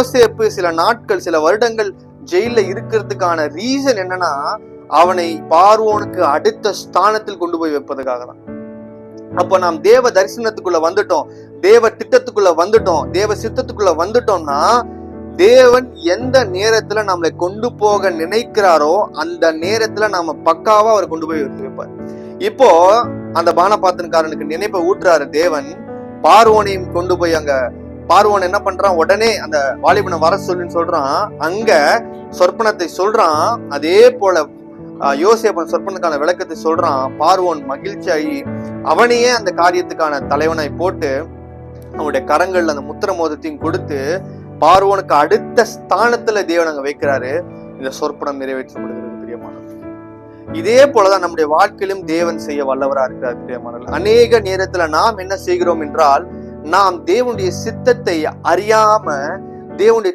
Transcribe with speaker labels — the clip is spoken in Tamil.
Speaker 1: யோசேப்பு சில நாட்கள், சில வருடங்கள் ஜெயில இருக்கிறதுக்கான ரீசன் என்னன்னா, அவனை பார்வோனுக்கு அடுத்த ஸ்தானத்தில் கொண்டு போய் வைப்பதுக்காக தான். அப்ப நாம் தேவ தரிசனத்துக்குள்ள வந்துட்டோம், தேவ திட்டத்துக்குள்ள வந்துட்டோம், தேவ சித்தத்துக்குள்ள வந்துட்டோம்னா, தேவன் எந்த நேரத்துல நம்மளை கொண்டு போக நினைக்கிறாரோ அந்த நேரத்துல நாம பக்காவா அவர் கொண்டு போய் வைப்பார். இப்போ அந்த பானபாத்திரக்காரனுக்கு நினைப்பை ஊட்டுறாரு தேவன். பார்வோனையும் கொண்டு போய் அங்க பார்வோன் என்ன பண்றான், உடனே அந்த வாலிபனை வர சொல்லுன்னு சொல்றான். அங்க சொற்பனத்தை சொல்றான். அதே போல யோசேப்பன் சொற்பனுக்கான விளக்கத்தை சொல்றான். பார்வோன் மகிழ்ச்சியாகி அவனையே அந்த காரியத்துக்கான தலைவனை போட்டு அவனுடைய கரங்கள்ல அந்த முத்திர மோதத்தையும் கொடுத்து பார்வோனுக்கு அடுத்த ஸ்தானத்துல தேவன் அங்க வைக்கிறாரு. இந்த சொற்பனம் நிறைவேற்றப்படுகிறது பிரியமானவர்களே. இதே போலதான் நம்முடைய வாழ்க்கையிலும் தேவன் செய்ய வல்லவரா இருக்கிறார் பிரியமானவர்களே. அநேக நேரத்துல நாம் என்ன செய்கிறோம் என்றால், நாம் தேவனுடைய சித்தத்தை அறியாம தேவனுடைய